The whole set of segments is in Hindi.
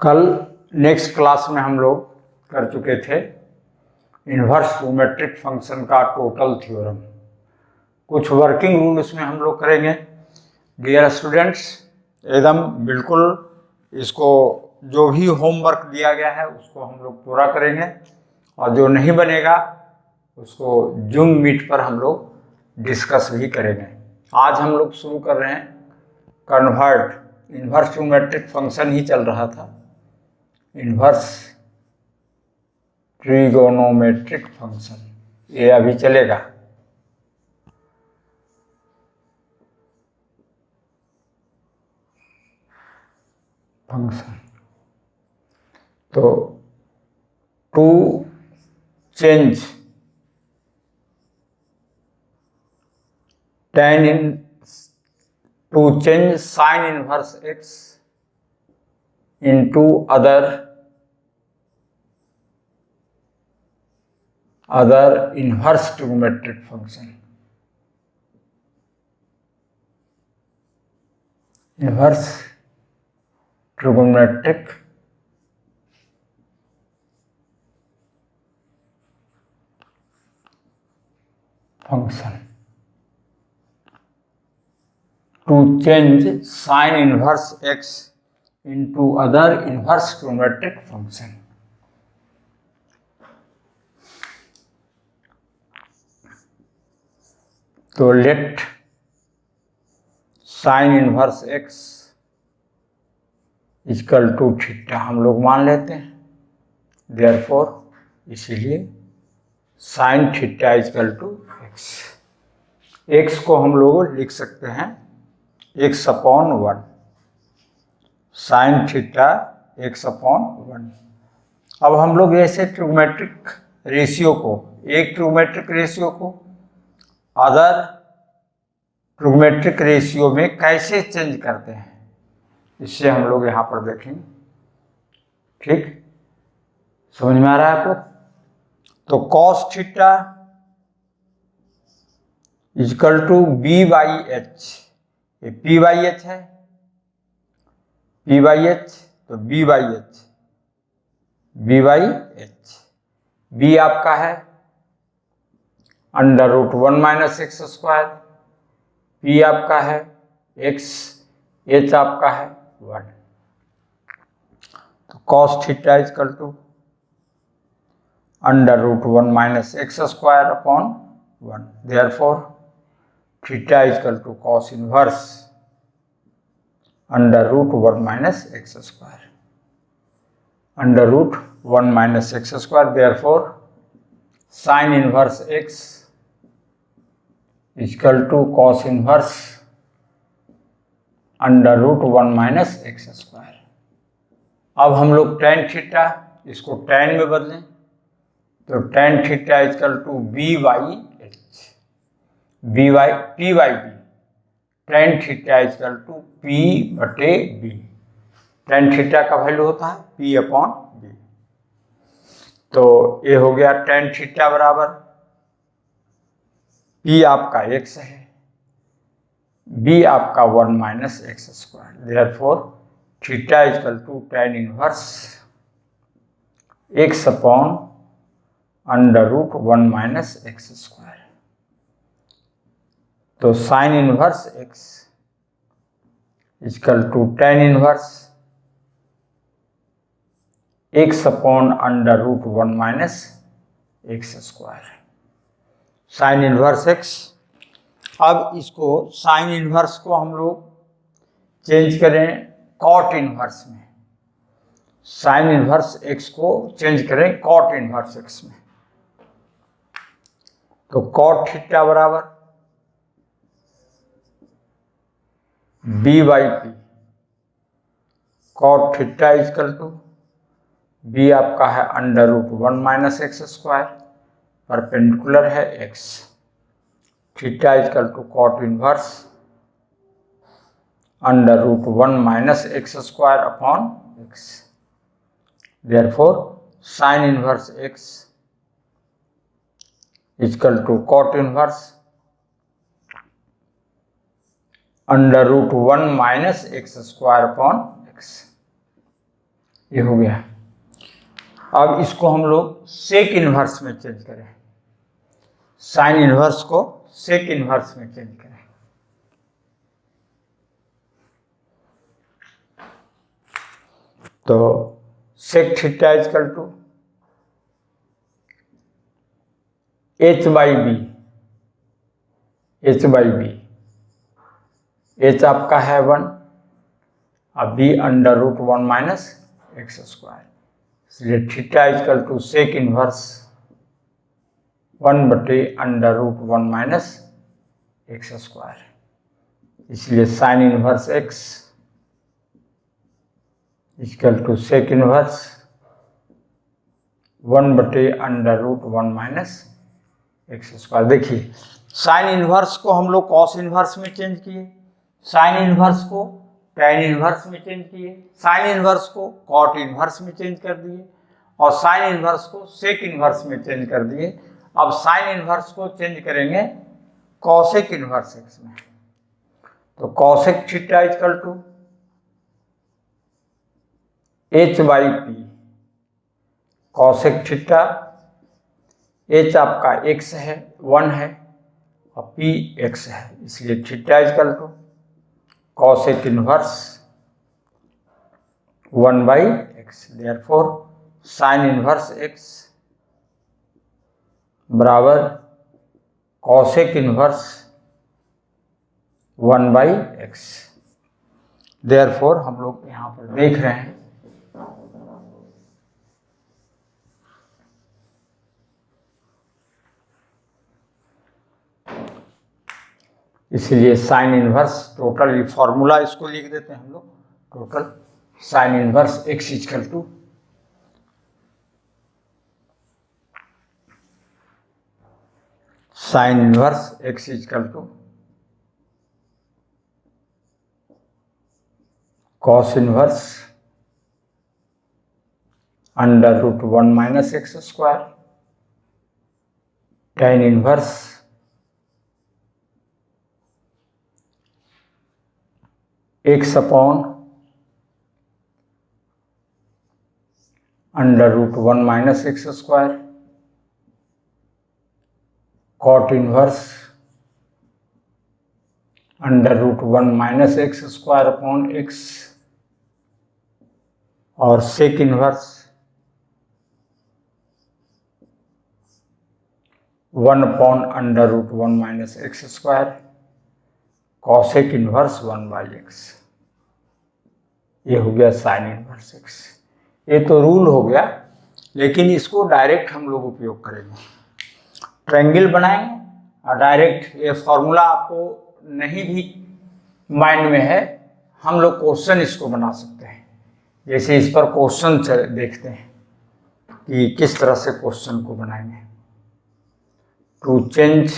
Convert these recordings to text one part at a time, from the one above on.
कल नेक्स्ट क्लास में हम लोग कर चुके थे इन्वर्स ज्योमेट्रिक फंक्शन का टोटल थ्योरम। कुछ वर्किंग रूल इसमें हम लोग करेंगे। डियर स्टूडेंट्स, एकदम बिल्कुल इसको जो भी होमवर्क दिया गया है उसको हम लोग पूरा करेंगे और जो नहीं बनेगा उसको जूम मीट पर हम लोग डिस्कस भी करेंगे। आज हम लोग शुरू कर रहे हैं कन्वर्ट। इन्वर्स ज्योमेट्रिक फंक्शन ही चल रहा था, इन्वर्स ट्रिगोनोमेट्रिक फंक्शन, ये अभी चलेगा। फंक्शन तो to change sine inverse x into other inverse trigonometric function. Inverse trigonometric function to change sin inverse x into other inverse trigonometric function. तो let sine inverse x equal to theta हम लोग मान लेते हैं, देयरफॉर इसीलिए sine theta equal to x. X को हम लोग लिख सकते हैं x upon one, sine theta x upon one. अब हम लोग ऐसे ट्रिगोमेट्रिक रेशियो को, एक ट्रिगोमेट्रिक रेशियो को अदर ट्रिगोमेट्रिक रेशियो में कैसे चेंज करते हैं, इससे हम लोग यहाँ पर देखेंगे। ठीक, समझ में आ रहा है आप लोग? तो cos theta equal to B by H, ये पी बाई एच है, पी बाई एच, तो B by H, B by H. B आपका है under root one minus x square, P आपका है एक्स, एच आपका है वन। तो cos theta equal to under root one minus x square upon one, therefore theta equal to cos inverse under root one minus x square, under root one minus x square, therefore sine inverse x equal to cos inverse under root one minus x square. अब हम लोग टेन थीटा इसको टेन में बदलें, तो tan theta equal to B by H, B by P by b, tan theta equal to p बटे बी। टेन थीटा का वैल्यू होता है पी अपॉन बी। तो ये हो गया टेन थीटा बराबर पी आपका एक्स है, बी आपका one minus x square, therefore theta equal to tan inverse x upon under root one minus x square. तो sine inverse x equal to tan inverse x upon under root one minus x square, sine inverse x. अब इसको साइन इनवर्स को हम लोग चेंज करें कॉट इनवर्स में, साइन इनवर्स एक्स को चेंज करें कॉट इनवर्स एक्स में। तो कॉट थीटा बराबर B by p, cot theta equal to b आपका है under root one minus x square, perpendicular है x, theta equal to cot inverse under root one minus x square upon x, therefore sine inverse x equal to cot inverse under root one minus x square upon x. ये हो गया। अब इसको हम लोग सेक इनवर्स में चेंज करें, साइन इनवर्स को सेक इनवर्स में चेंज करें। तो sec theta equal to h by B, H by B, h आपका है 1 और b under root 1 minus x square, इसलिए theta equal to sec inverse 1 बटे under root 1 minus x square, इसलिए sine inverse x equal to sec inverse 1 बटे under root 1 minus x square. देखिए साइन इनवर्स को हम लोग कॉस इनवर्स में चेंज किए, साइन इनवर्स को टैन इनवर्स में चेंज किए, साइन इनवर्स को कॉट इनवर्स में चेंज कर दिए और साइन इनवर्स को सेक इनवर्स में चेंज कर दिए। अब साइन इनवर्स को चेंज करेंगे कॉसेक इनवर्स एक्स में, तो cosec theta equal to h by p, cosec theta, h आपका एक्स है 1 है और पी एक्स है, इसलिए theta equal to cosec inverse 1 by x, therefore sine inverse x बराबर cosec inverse 1 by x. Therefore हम लोग यहाँ पर देख रहे हैं इसलिए साइन इनवर्स टोटल, ये फॉर्मूला इसको लिख देते हैं हम लोग, total sine inverse x equal to sine inverse x equal to cos inverse under root 1 minus x square, tan inverse x upon under root 1 minus x square, cot inverse under root 1 minus x square upon x और sec inverse 1 upon under root 1 minus x square cosec inverse 1 by x. ये हो गया साइन इनवर्स एक्स। ये तो रूल हो गया, लेकिन इसको डायरेक्ट हम लोग उपयोग करेंगे, ट्रायंगल बनाएंगे और डायरेक्ट ये फॉर्मूला आपको नहीं भी माइंड में है, हम लोग क्वेश्चन इसको बना सकते हैं। जैसे इस पर क्वेश्चन देखते हैं कि किस तरह से क्वेश्चन को बनाएंगे। To change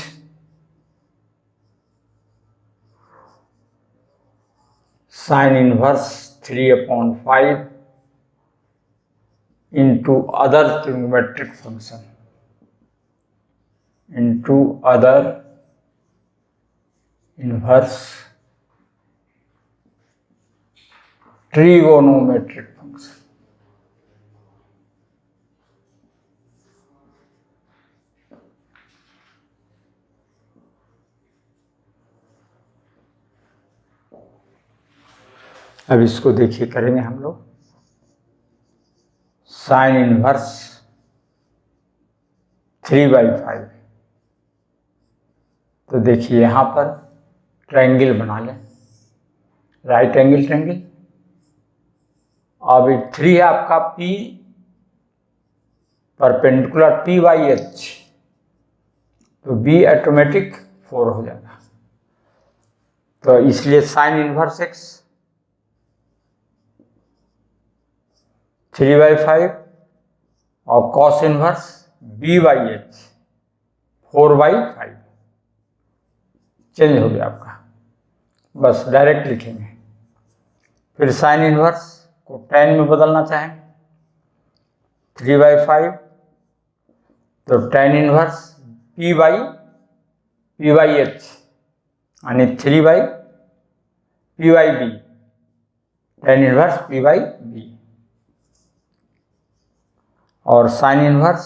sine inverse 3/5 into other trigonometric function, into other inverse trigonometric function। अब इसको देखिए करेंगे हम लोग साइन इनवर्स 3/5। तो देखिए यहाँ पर ट्रायंगल बना लें, राइट एंगल ट्रायंगल। अब 3 है आपका P perpendicular P by H, तो B ऑटोमेटिक 4 हो जाएगा। तो इसलिए साइन इनवर्स एक्स 3/5 और cos inverse B by H 4/5 change हो गया आपका। बस डायरेक्ट लिखेंगे। फिर साइन इनवर्स को tan में बदलना चाहेंगे 3/5, तो tan inverse P by H यानी 3/P by B, tan inverse P by B। और sine inverse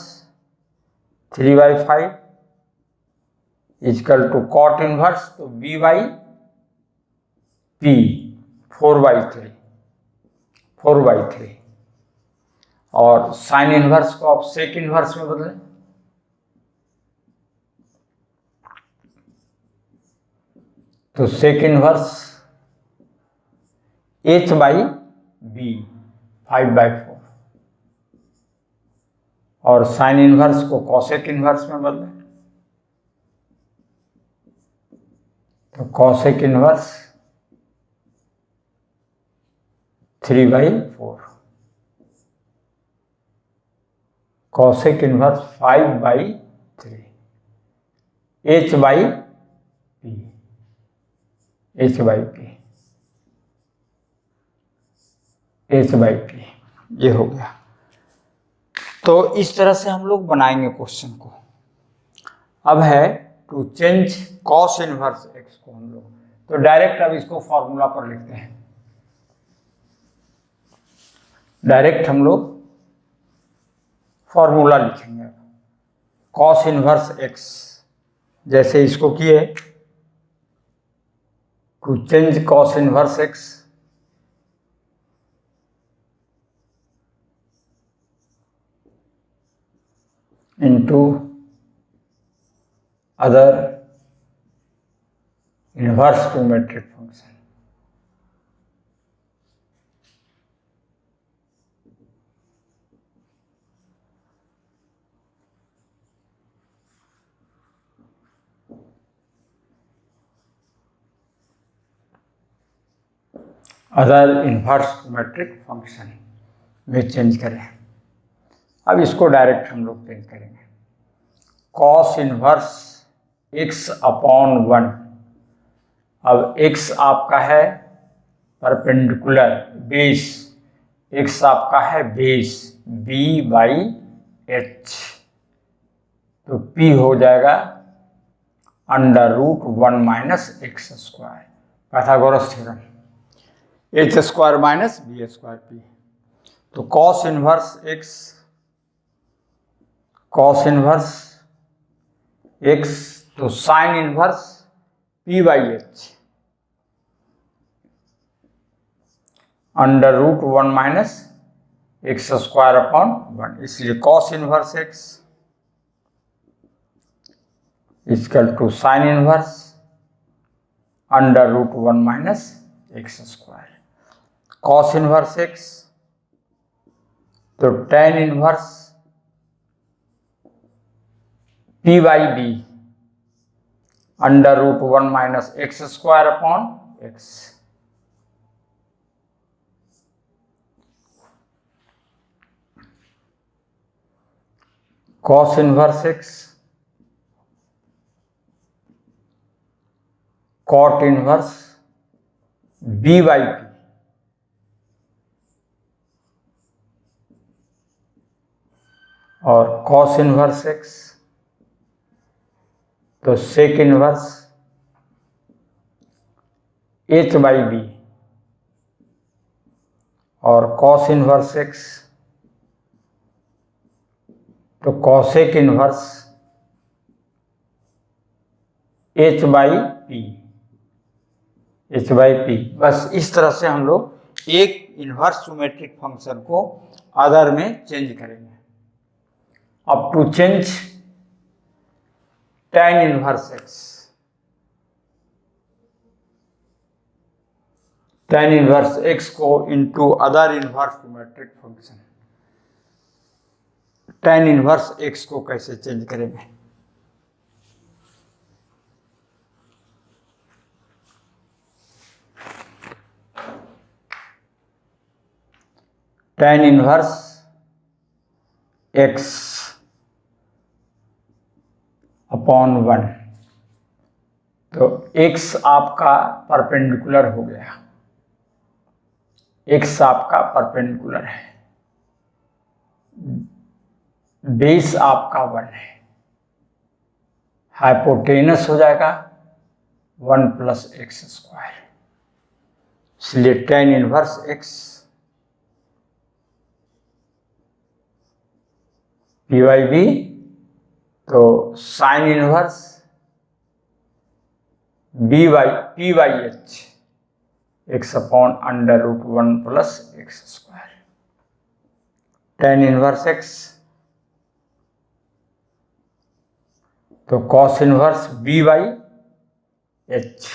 3/5 is equal to cot inverse, तो b/p 4/3 और साइन इनवर्स को आप सेक इनवर्स में बदलें, तो सेक इनवर्स h/b 5/4 और साइन इनवर्स को कॉसेक इनवर्स में बदलें, तो cosec inverse 3/4 cosec inverse 5/3 h/p ये हो गया। तो इस तरह से हम लोग बनाएंगे क्वेश्चन को। अब है to change cos inverse x को हम लोग, तो डायरेक्ट अब इसको फॉर्मूला पर लिखते हैं। डायरेक्ट हम लोग फॉर्मूला लिखेंगे। कॉस इनवर्स एक्स जैसे इसको किए, to change cos inverse x into other inverse geometric function. Other inverse geometric function में चेंज करें। अब इसको डायरेक्ट हम लोग चेंज करेंगे। कॉस इनवर्स x/1, अब x आपका है परपेंडिकुलर बेस, x आपका है बेस b/h, तो p हो जाएगा √1 - x², Pythagoras theorem, h² - b²p। तो कॉस इनवर्स x, तो साइन इनवर्स p/h √1 - x²/1, इसलिए cos inverse x equal to sine inverse √1 - x²। Cos inverse x, तो tan inverse p/b √1 - x²/x। Cos inverse x, cot inverse b/p और कॉस इनवर्स x, तो सेक इनवर्स h/b और कॉस इनवर्स x, तो कॉसेक इनवर्स h/p। बस इस तरह से हम लोग एक इनवर्स ज्योमेट्रिक फंक्शन को अदर में चेंज करेंगे। अब to change tan inverse x, tan inverse x को into other inverse geometric function, tan inverse x को कैसे चेंज करेंगे? tan इनवर्स x/1, तो x आपका परपेंडिकुलर हो गया, x आपका परपेंडिकुलर है, बेस आपका 1 है, हाइपोटेनस हो जाएगा 1 + x², इसलिए tan inverse x P by B, तो sine inverse B by P by H x upon under root 1 plus x square, tan inverse x, तो cos inverse B by H,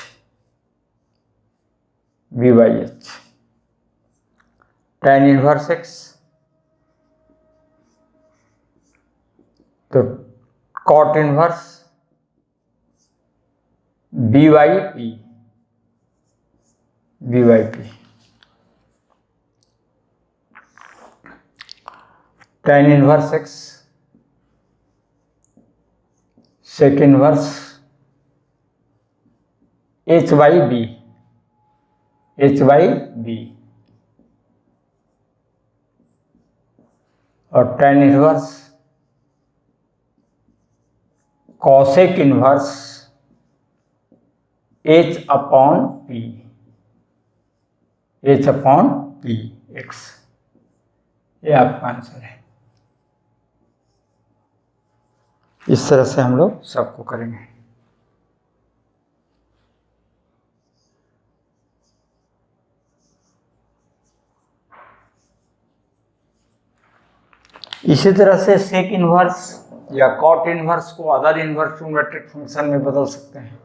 B by H, tan inverse x, तो cot inverse B by P, B by P, tan inverse x, sec inverse H by B, H by B, और tan inverse cosec inverse H upon P, H upon P x, ये आपका आंसर है। इस तरह से हम लोग सबको करेंगे। इसी तरह से सेक इनवर्स या कॉट इनवर्स को अदर इनवर्स ट्रिग्नोमेट्रिक फंक्शन में बदल सकते हैं,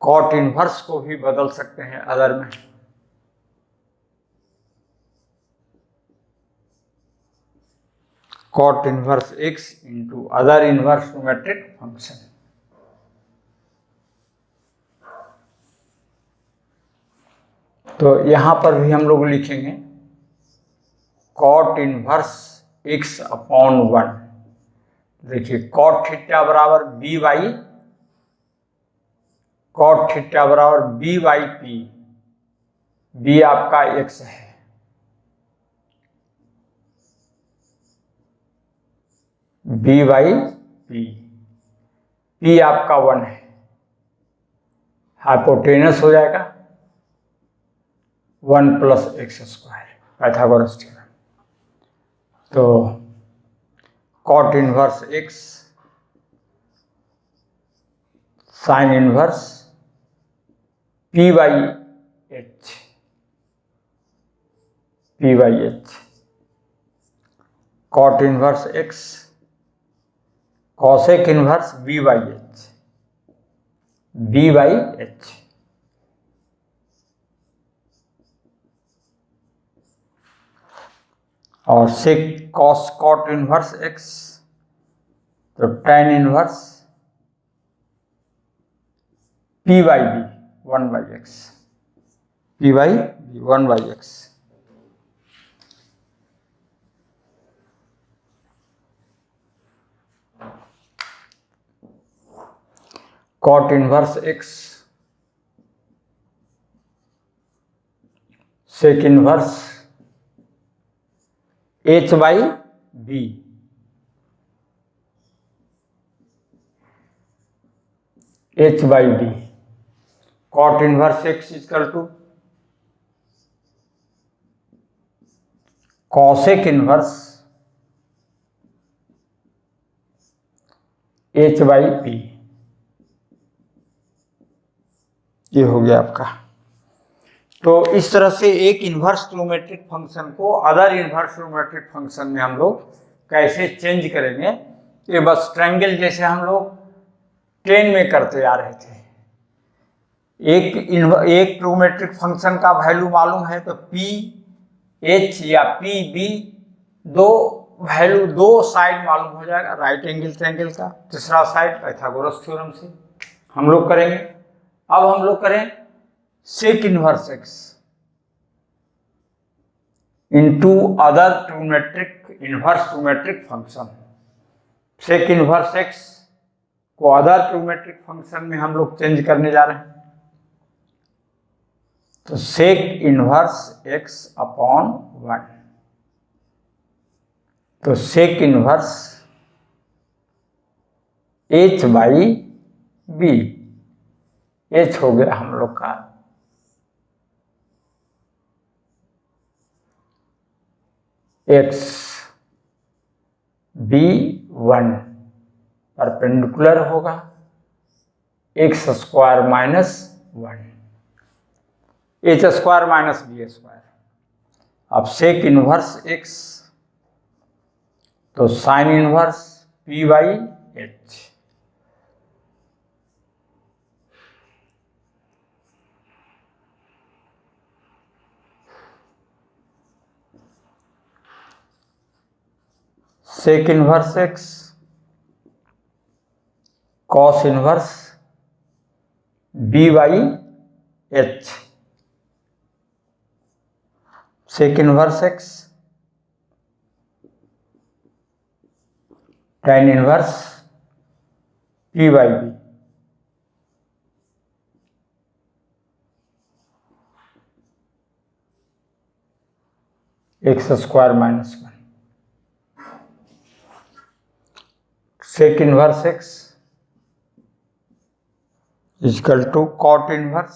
कॉट इनवर्स को भी बदल सकते हैं अदर में। Cot inverse x into other inverse trigonometric function. तो यहां पर भी हम लोग लिखेंगे कॉट इनवर्स एक्स अपॉन 1। देखिए कॉट थीटा बराबर बी बाई, कॉट थीटा बराबर बी बाई पी, बी आपका एक्स है, बी बाई पी, पी आपका 1 है, हाइपोटेनस हो जाएगा 1 plus x square, Pythagoras theorem. तो cot inverse x sine inverse P by H, P by H, cot inverse x cosec inverse B by H, B by H, और sec cos cot inverse x, तो tan inverse P by B 1 by x, P by B 1 by x. Cot inverse x sec inverse H by B, H by B, cot inverse x equal to cosec inverse H by P, ये हो गया आपका। तो इस तरह से एक इन्वर्स ट्रिग्नोमेट्रिक फंक्शन को अदर इन्वर्स ट्रिग्नोमेट्रिक फंक्शन में हम लोग कैसे चेंज करेंगे, ये बस ट्रायंगल जैसे हम लोग 10 में करते आ रहे थे। एक ट्रिग्नोमेट्रिक फंक्शन का वैल्यू मालूम है तो पी एच या पी बी दो वैल्यू, दो साइड मालूम हो जाएगा, राइट एंगल ट्रायंगल का, तीसरा साइड पाइथागोरस थ्योरम से हम लोग करेंगे। अब हम लोग करें sec inverse x into other trigonometric inverse trigonometric function. Sec inverse x को अदर ट्रिग्नोमेट्रिक फंक्शन में हम लोग चेंज करने जा रहे हैं। तो सेक इनवर्स एक्स अपॉन 1, तो sec inverse H by B, H हो गया हम लोग का एक्स B1 परपेंडिकुलर होगा x square minus 1 h square minus b square. अब सेक इनवर्स x तो sine inverse p by h। Sec inverse x cos inverse b by h। Sec inverse x tan inverse p by b। X square minus 1 sec inverse x equal to cot inverse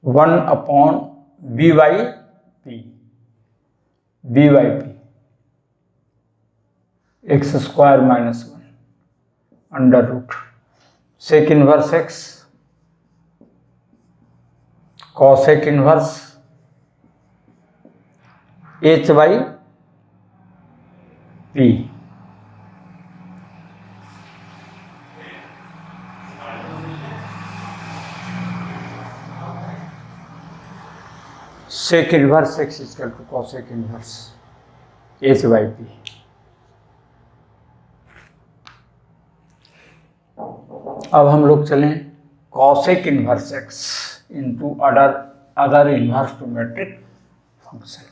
1 upon b by p। b by p x square minus 1 under root sec inverse x cosec inverse h by p। Sec inverse x equal to cosec inverse h by p। अब हम लोग चलें cosec inverse x into other inverse symmetric function.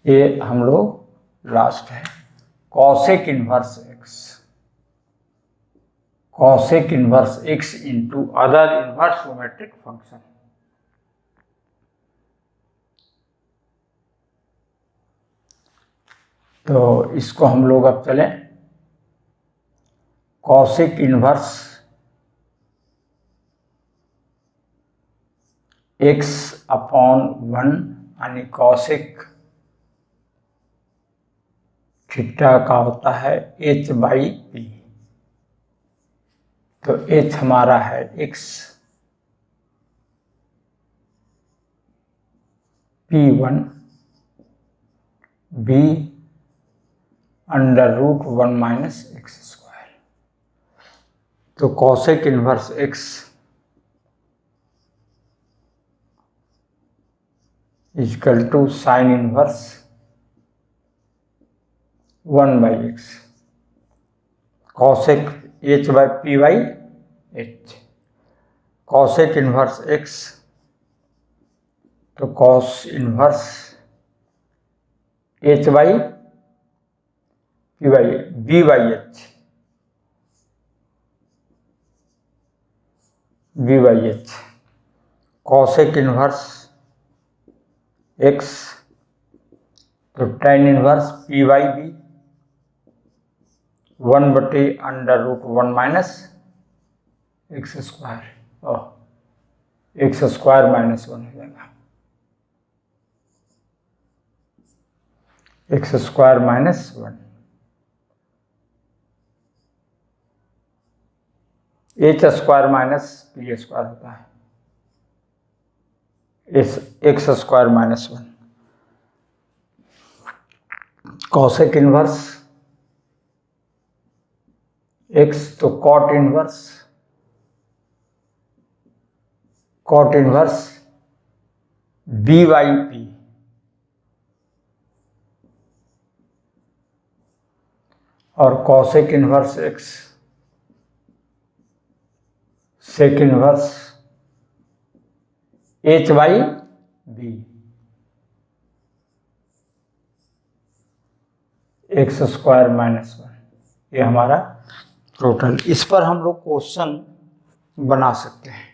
ये हम लोग लास्ट है cosec inverse x cosec inverse x into other inverse symmetric function. तो इसको हम लोग अब चलें कॉसेक इनवर्स x अपॉन 1 यानी कॉसेक थीटा का होता है h बाई p। तो h हमारा है x p1 b under root 1 minus x square. तो cosec inverse x equal to sine inverse 1 by x cosec h by p by h। Cosec inverse x तो cos inverse h by p by b by h b by h। Cosec inverse x तो tan inverse p by b 1 बटे under root 1 minus x square x square minus 1 हो जाएगा x square minus 1। H square minus P square होता है x square minus 1। Cosec inverse x तो cot inverse b by p और cosec inverse x sec inverse h by b x square minus 1। ये हमारा टोटल। इस पर हम लोग क्वेश्चन बना सकते हैं।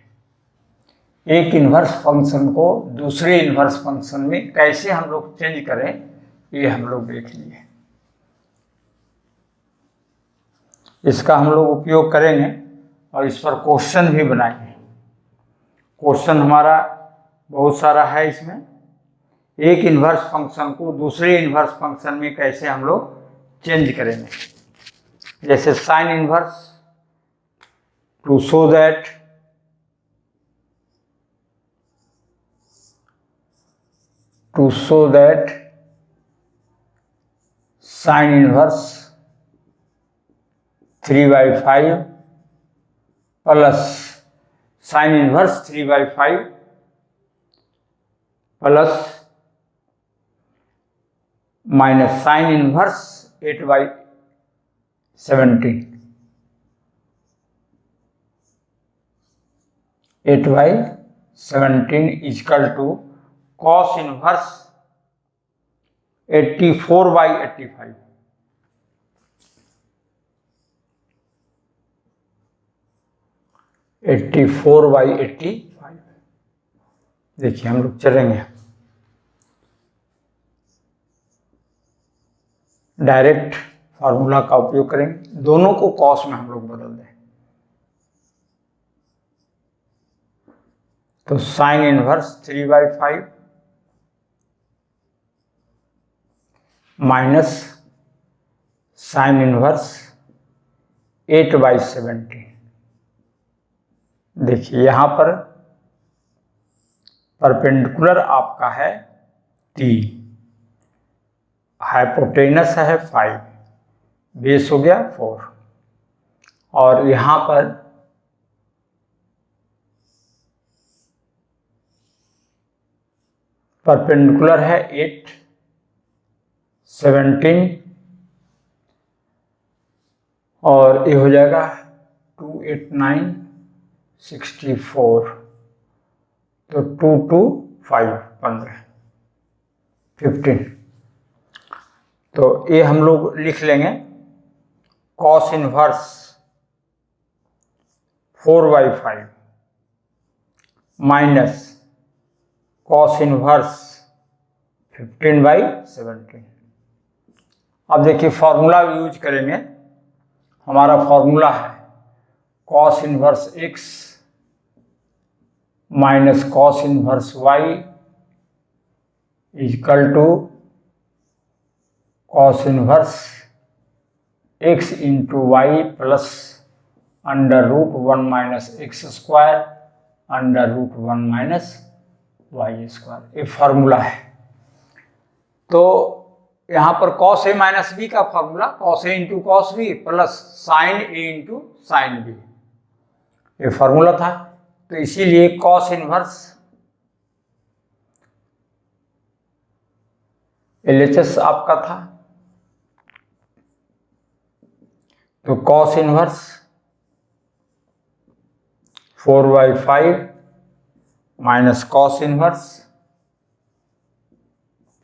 एक इन्वर्स फंक्शन को दूसरे इन्वर्स फंक्शन में कैसे हम लोग चेंज करें ये हम लोग देख लिए। इसका हम लोग उपयोग करेंगे और इस पर क्वेश्चन भी बनाएंगे। क्वेश्चन हमारा बहुत सारा है इसमें। एक इन्वर्स फंक्शन को दूसरे इन्वर्स फंक्शन में कैसे हम लोग चेंज करेंगे, जैसे sine inverse to show that sine inverse 3/5 plus sine inverse 3/5 plus minus sine inverse 8/17 is equal to cos inverse 84/85। देखिए हम लोग चलेंगे डायरेक्ट फार्मूला का उपयोग करेंगे, दोनों को कॉस में हम लोग बदल दें। तो sine inverse 3/5 minus sine inverse 8/17। देखिए यहाँ पर परपेंडिकुलर आपका है t, हाइपोटेनस है 5, बेस हो गया 4, और यहाँ पर परपेंडिकुलर है 8, 17 और ये हो जाएगा 2, 8, 9, 64, तो 2, 2, 5, 15, 15। तो ये हम लोग लिख लेंगे cos inverse 4/5 minus cos inverse 15/17। अब देखिए फॉर्मूला यूज करेंगे, हमारा फॉर्मूला है cos inverse x minus cos inverse y is equal to cos inverse x into y plus √1 minus x square √1 minus y square. ये फार्मूला है। तो यहाँ पर कॉस a माइनस बी का formula cos a into cos b plus sine a into sine b, ये फार्मूला था। तो इसीलिए कॉस इनवर्स LHS आपका था, तो cos inverse 4/5 minus cos inverse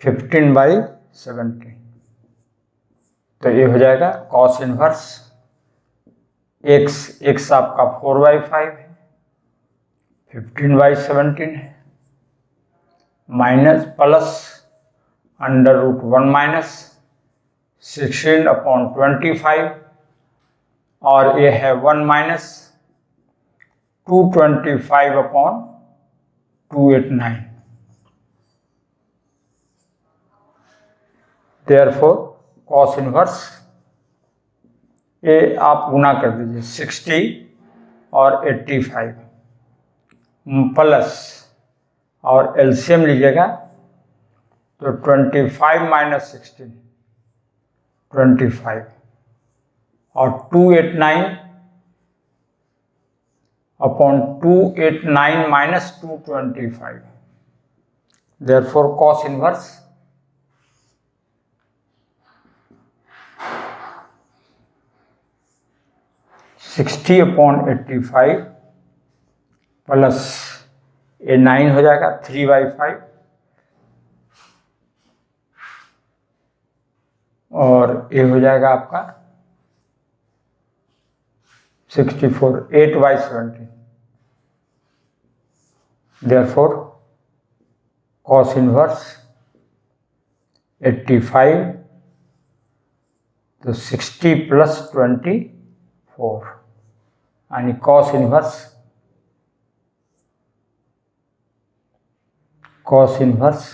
15/17, तो ये हो जाएगा कॉस इनवर्स x आपका 4/5 है, 15/17 है, माइनस प्लस √1 माइनस 16/25 और ये है 1 माइनस 225/289। देयरफॉर कॉस इनवर्स ये आप गुना कर दीजिए 60 और 85 प्लस और एलसीएम लीजिएगा तो 25 माइनस 16 25 और 289/289 minus 225। Therefore cos inverse (60/85) plus ये 9 हो जाएगा 3/5 और ये हो जाएगा आपका 64 8/17। देयरफॉर कॉस इनवर्स 85 तो 60 प्लस 24 यानी कॉस इनवर्स कॉस इनवर्स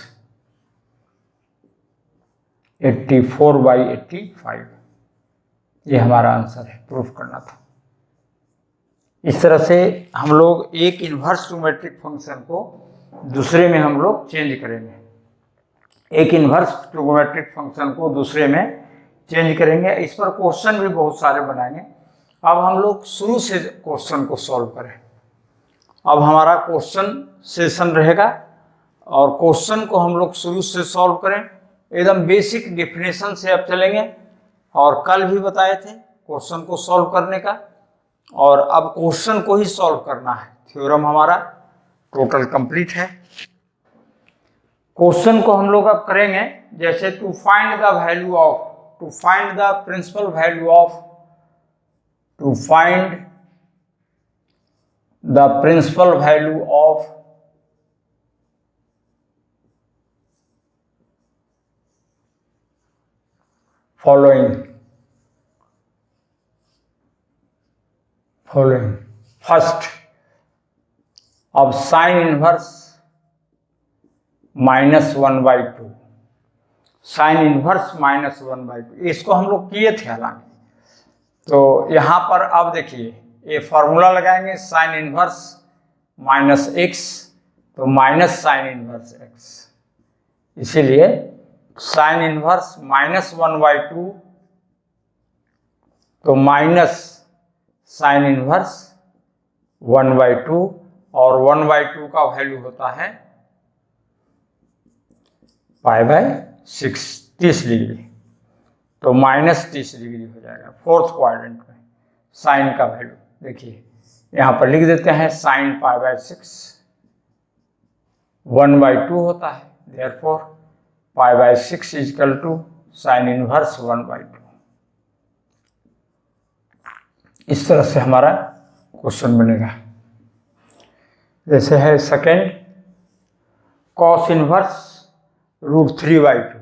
84/85, ये हमारा आंसर है, प्रूफ करना था। इस तरह से हम लोग एक इन्वर्स ट्रिगोनोमेट्रिक फंक्शन को दूसरे में हम लोग चेंज करेंगे, एक इन्वर्स ट्रिगोनोमेट्रिक फंक्शन को दूसरे में चेंज करेंगे। इस पर क्वेश्चन भी बहुत सारे बनाएंगे। अब हम लोग शुरू से क्वेश्चन को सॉल्व करें। अब हमारा क्वेश्चन सेशन रहेगा और क्वेश्चन को हम लोग शुरू से सॉल्व करें, एकदम बेसिक डेफिनेशन से अब चलेंगे। और कल भी बताए थे क्वेश्चन को सॉल्व करने का, और अब क्वेश्चन को ही सॉल्व करना है। थ्योरम हमारा टोटल कंप्लीट है। क्वेश्चन को हम लोग अब करेंगे जैसे to find the value of, to find the principal value of, to find the principal value of following first, अब साइन इनवर्स -1/2, साइन इनवर्स -1/2, इसको हम लोग किए थे हालांकि। तो यहाँ पर अब देखिए ये फॉर्मूला लगाएंगे साइन इनवर्स -x, तो माइनस साइन इनवर्स x, इसीलिए साइन इनवर्स -1/2, तो माइनस साइन इनवर्स 1/2, और 1/2 का वैल्यू होता है π/6, 30 डिग्री, तो -30 डिग्री हो जाएगा फोर्थ क्वाड्रेंट में साइन का वैल्यू। देखिए यहाँ पर लिख देते हैं साइन π/6 1/2 होता है, therefore π/6 equal to sine inverse 1/2। इस तरह से हमारा क्वेश्चन बनेगा। जैसे है second, cos inverse √3/2,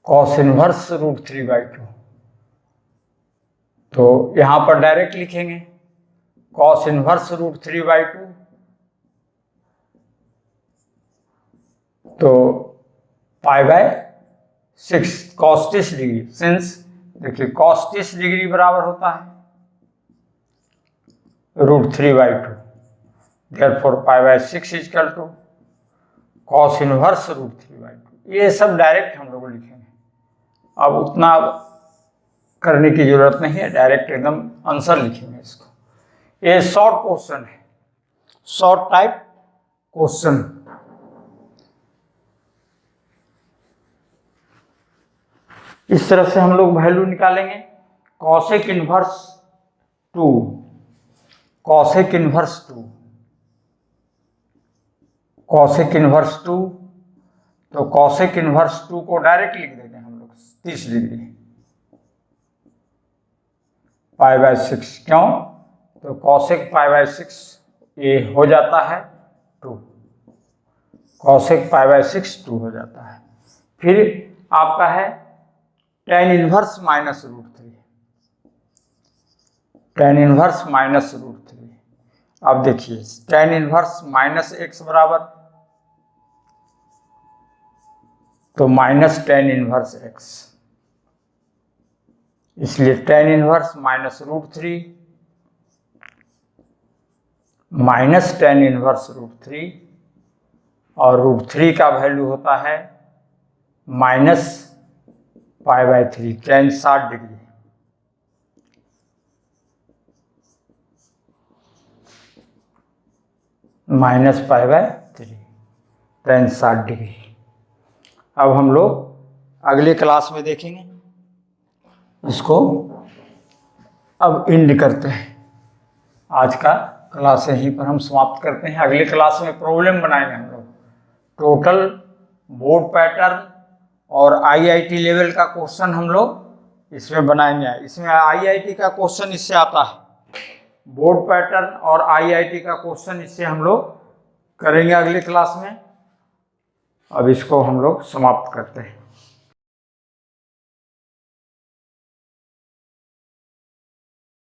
cos inverse √3/2, तो यहां पर डायरेक्ट लिखेंगे कॉस इनवर्स √3/2, तो π/6 cos 30 डिग्री, सिंस देखिए cos 30 डिग्री बराबर होता है √3/2, therefore π/6 equal to cos inverse √3/2। ये सब डायरेक्ट हम लोग लिखेंगे, अब उतना करने की जरूरत नहीं है, डायरेक्ट एकदम आंसर लिखेंगे इसको। ये शॉर्ट क्वेश्चन है, शॉर्ट टाइप क्वेश्चन। इस तरह से हम लोग वैल्यू निकालेंगे। Cosec inverse 2, cosec inverse 2, cosec inverse 2, तो कॉसेक इनवर्स 2 को डायरेक्ट लिख देंगे हम लोग 30 डिग्री π/6, क्यों, तो कॉसेक π/6 ये हो जाता है 2, कॉसेक π/6 2 हो जाता है। फिर आपका है tan इनवर्स -√3, tan इनवर्स -√3। अब देखिए tan इनवर्स -x बराबर, तो माइनस tan इनवर्स x, इसलिए tan inverse -√3 minus tan inverse √3, और √3 का वैल्यू होता है -π/3, tan 60 डिग्री, -π/3 tan 60 डिग्री। अब हम लोग अगले क्लास में देखेंगे इसको। अब एंड करते हैं, आज का क्लास यहीं पर हम समाप्त करते हैं। अगले क्लास में प्रॉब्लम बनाएंगे हम लोग, टोटल बोर्ड पैटर्न और आईआईटी लेवल का क्वेश्चन हम लोग इसमें बनाएंगे। इसमें आईआईटी का क्वेश्चन इससे आता है, बोर्ड पैटर्न और आईआईटी का क्वेश्चन इससे हम लोग करेंगे अगले क्लास में। अब इसको हम लोग समाप्त करते हैं।